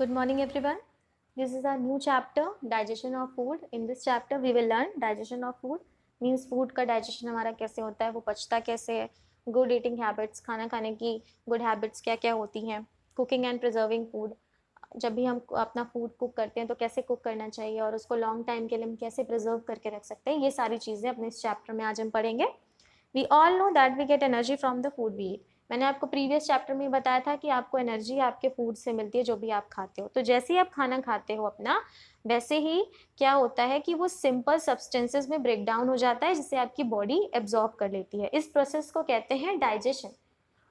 Good morning everyone. This is our new chapter, digestion of food. In this chapter we will learn digestion of food, means food का digestion हमारा कैसे होता है, वो पचता कैसे है, good eating habits, खाना खाने की good habits क्या क्या होती हैं, cooking and preserving food, जब भी हम अपना फूड कुक करते हैं तो कैसे कुक करना चाहिए और उसको लॉन्ग टाइम के लिए हम कैसे प्रिजर्व करके रख सकते हैं, ये सारी चीज़ें अपने इस चैप्टर में आज हम पढ़ेंगे. We all know that we get energy from the food we eat. मैंने आपको प्रीवियस चैप्टर में बताया था कि आपको एनर्जी आपके फूड से मिलती है जो भी आप खाते हो. तो जैसे ही आप खाना खाते हो अपना, वैसे ही क्या होता है कि वो सिंपल सब्सटेंसेस में ब्रेक डाउन हो जाता है जिसे आपकी बॉडी एब्जॉर्ब कर लेती है. इस प्रोसेस को कहते हैं डाइजेशन.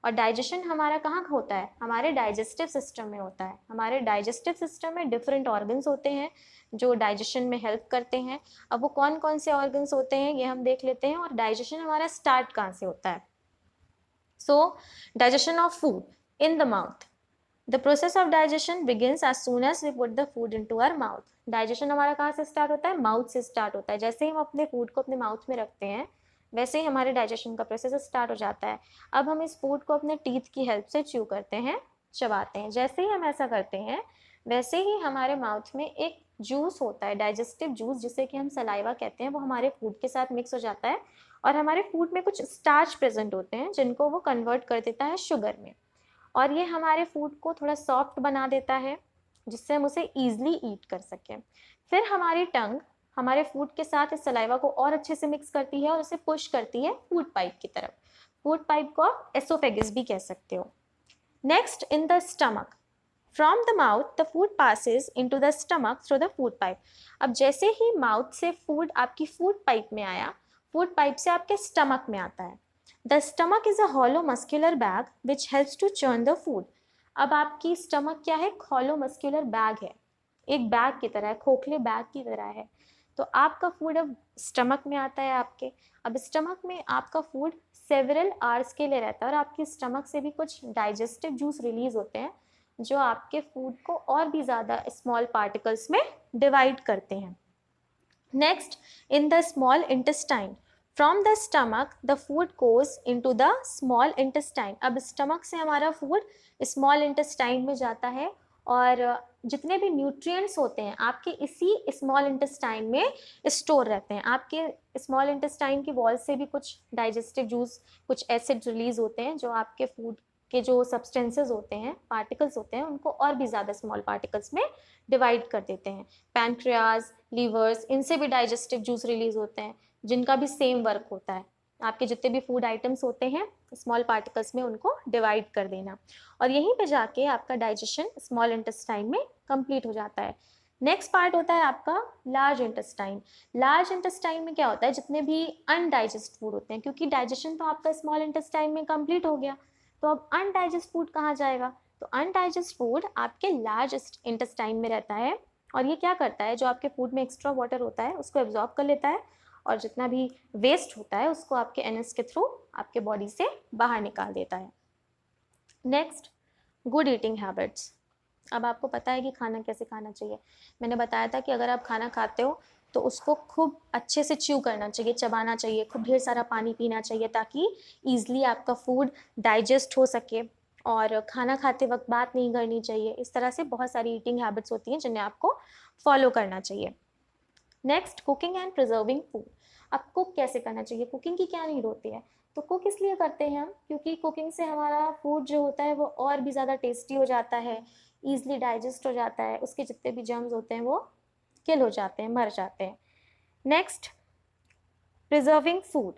और डाइजेशन हमारा कहाँ होता है? हमारे डाइजेस्टिव सिस्टम में होता है. हमारे डाइजेस्टिव सिस्टम में डिफरेंट ऑर्गन्स होते हैं जो डाइजेशन में हेल्प करते हैं. अब वो कौन कौन से ऑर्गन्स होते हैं ये हम देख लेते हैं, और डाइजेशन हमारा स्टार्ट कहाँ से होता है. So, digestion of food in the mouth. The process of digestion begins as soon as we put the food into our mouth. Digestion हमारा कहाँ से स्टार्ट होता है? माउथ से स्टार्ट होता है. जैसे ही हम अपने फूड को अपने माउथ में रखते हैं वैसे ही हमारे डाइजेशन का प्रोसेस स्टार्ट हो जाता है. अब हम इस फूड को अपने टीथ की हेल्प से च्यू करते हैं, चबाते हैं. जैसे ही हम ऐसा करते हैं वैसे ही हमारे माउथ में एक जूस होता है, डाइजेस्टिव जूस, जिसे कि हम सलाइवा कहते हैं, वो हमारे फूड के साथ मिक्स हो जाता है और हमारे फूड में कुछ स्टार्च प्रेजेंट होते हैं जिनको वो कन्वर्ट कर देता है शुगर में. और ये हमारे फूड को थोड़ा सॉफ्ट बना देता है जिससे हम उसे ईजिली ईट कर सकें. फिर हमारी टंग हमारे फूड के साथ इस सलाइवा को और अच्छे से मिक्स करती है और उसे पुश करती है फूड पाइप की तरफ. फूड पाइप को आप एसोफेगस भी कह सकते हो. Next, in the stomach. From the mouth the food passes into the stomach through the food pipe. अब जैसे ही माउथ से फूड आपकी फूड पाइप में आया, फूड पाइप से आपके स्टमक में आता है. The stomach is a hollow muscular bag which helps to churn the food. अब आपकी स्टमक क्या है? हॉलो मस्क्यूलर बैग है, एक बैग की तरह है, खोखले बैग की तरह है. तो आपका फूड अब स्टमक में आता है आपके. अब स्टमक में आपका फूड सेवरल आवर्स के लिए रहता है और आपकी स्टमक से भी कुछ डाइजेस्टिव जूस रिलीज होते हैं जो आपके फूड को और भी ज़्यादा स्मॉल पार्टिकल्स में डिवाइड करते हैं. Next, in the small intestine. From the stomach the food goes into the small intestine. अब स्टमक से हमारा फूड स्मॉल इंटेस्टाइन में जाता है और जितने भी न्यूट्रिएंट्स होते हैं आपके इसी स्मॉल इंटेस्टाइन में स्टोर रहते हैं. आपके स्मॉल इंटेस्टाइन की वॉल से भी कुछ डाइजेस्टिव जूस, कुछ एसिड रिलीज होते हैं जो आपके फूड के जो सब्सटेंसेस होते हैं, पार्टिकल्स होते हैं, उनको और भी ज़्यादा स्मॉल पार्टिकल्स में डिवाइड कर देते हैं. पैनक्रियाज, लीवर्स, इनसे भी डाइजेस्टिव जूस रिलीज होते हैं जिनका भी सेम वर्क होता है. आपके जितने भी फूड आइटम्स होते हैं स्मॉल पार्टिकल्स में उनको डिवाइड कर देना, और यहीं पे जाके आपका डाइजेशन स्मॉल इंटेस्टाइन में कंप्लीट हो जाता है. नेक्स्ट पार्ट होता है आपका लार्ज इंटेस्टाइन. लार्ज इंटेस्टाइन में क्या होता है? जितने भी अनडाइजेस्ट फूड होते हैं, क्योंकि डाइजेशन तो आपका स्मॉल इंटेस्टाइन में कंप्लीट हो गया, तो अब अनडाइजेस्ट फूड कहाँ जाएगा? तो अनडाइजेस्ट फूड आपके लार्ज इंटेस्टाइन में रहता है और ये क्या करता है? जो आपके फूड में एक्स्ट्रा वाटर होता है उसको एब्जॉर्ब कर लेता है और जितना भी वेस्ट होता है उसको आपके एनएस के थ्रू आपके बॉडी से बाहर निकाल देता है. Next, good eating habits. अब आपको पता है कि खाना कैसे खाना चाहिए. मैंने बताया था कि अगर आप खाना खाते हो तो उसको खूब अच्छे से च्यू करना चाहिए, चबाना चाहिए, खूब ढेर सारा पानी पीना चाहिए ताकि ईजिली आपका फूड डाइजेस्ट हो सके, और खाना खाते वक्त बात नहीं करनी चाहिए. इस तरह से बहुत सारी ईटिंग हैबिट्स होती हैं जिन्हें आपको फॉलो करना चाहिए. Next, cooking and preserving food. अब कुक कैसे करना चाहिए? कुकिंग की क्या नीड होती है? तो कुक इसलिए करते हैं हम क्योंकि कुकिंग से हमारा फूड जो होता है वो और भी ज़्यादा टेस्टी हो जाता है, ईजिली डाइजेस्ट हो जाता है, उसके जितने भी जर्म्स होते हैं वो किल हो जाते हैं, मर जाते हैं. Next, preserving food.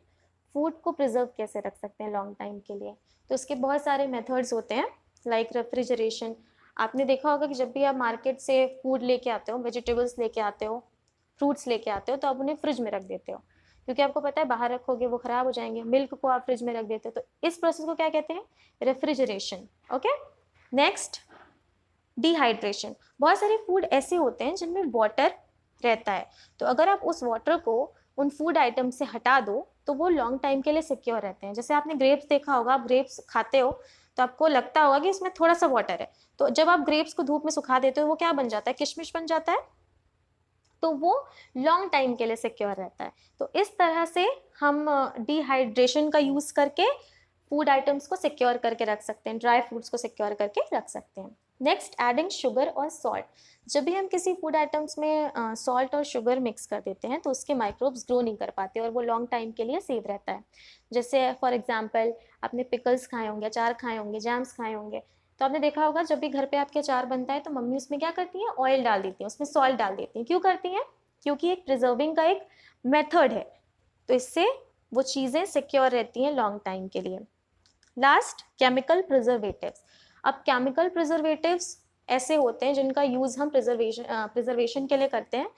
फूड को प्रिजर्व कैसे रख सकते हैं लॉन्ग टाइम के लिए? तो उसके बहुत सारे मेथड्स होते हैं, लाइक रेफ्रिजरेशन. आपने देखा होगा कि जब भी आप मार्केट से फूड लेके आते हो, वेजिटेबल्स लेके आते हो, फ्रूट्स लेके आते हो, तो आप उन्हें फ्रिज में रख देते हो क्योंकि आपको पता है बाहर रखोगे वो ख़राब हो जाएंगे. मिल्क को आप फ्रिज में रख देते हो, तो इस प्रोसेस को क्या कहते हैं? रेफ्रिजरेशन. ओके. Next, dehydration. बहुत सारे फूड ऐसे होते हैं जिनमें वाटर रहता है, तो अगर आप उस वाटर को उन फूड आइटम से हटा दो तो वो लॉन्ग टाइम के लिए सिक्योर रहते हैं. जैसे आपने ग्रेप्स देखा होगा, आप ग्रेप्स खाते हो तो आपको लगता होगा कि इसमें थोड़ा सा वाटर है, तो जब आप ग्रेप्स को धूप में सुखा देते हो वो क्या बन जाता है? किशमिश बन जाता है, तो वो लॉन्ग टाइम के लिए सिक्योर रहता है. तो इस तरह से हम डिहाइड्रेशन का यूज़ करके फूड आइटम्स को सिक्योर करके रख सकते हैं, ड्राई फ्रूट्स को सिक्योर करके रख सकते हैं. नेक्स्ट, एडिंग शुगर और सॉल्ट। जब भी हम किसी फूड आइटम्स में सॉल्ट और शुगर मिक्स कर देते हैं तो उसके माइक्रोब्स ग्रो नहीं कर पाते और वो लॉन्ग टाइम के लिए सेव रहता है। जैसे फॉर एग्जांपल आपने पिकल्स खाए होंगे, अचार खाए होंगे, जैम्स खाए होंगे, तो आपने देखा होगा जब भी घर पे आपके अचार बनता है तो मम्मी उसमें क्या करती हैं, ऑयल डाल देती हैं, उसमें सॉल्ट डाल देती हैं। क्यों करती हैं? क्योंकि एक प्रिजर्विंग का एक मेथड है, तो इससे वो चीज़ें सिक्योर रहती हैं लॉन्ग टाइम के लिए। Last, chemical preservatives. अब केमिकल प्रिजर्वेटिव्स ऐसे होते हैं जिनका यूज़ हम प्रिजर्वेशन के लिए करते हैं।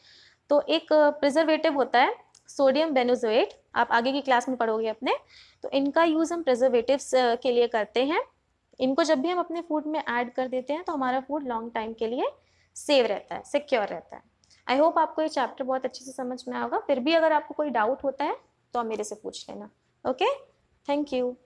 तो एक प्रिजर्वेटिव होता है सोडियम बेनोजोएट, आप आगे की क्लास में पढ़ोगे अपने, तो इनका यूज़ हम प्रिजर्वेटिव्स के लिए करते हैं। इनको जब भी हम अपने फूड में ऐड कर देते हैं तो हमारा फूड लॉन्ग टाइम के लिए सेव रहता है, सिक्योर रहता है। आई होप आपको ये चैप्टर बहुत अच्छे से समझ में आएगा। फिर भी अगर आपको कोई डाउट होता है तो आप मेरे से पूछ लेना। Okay, thank you.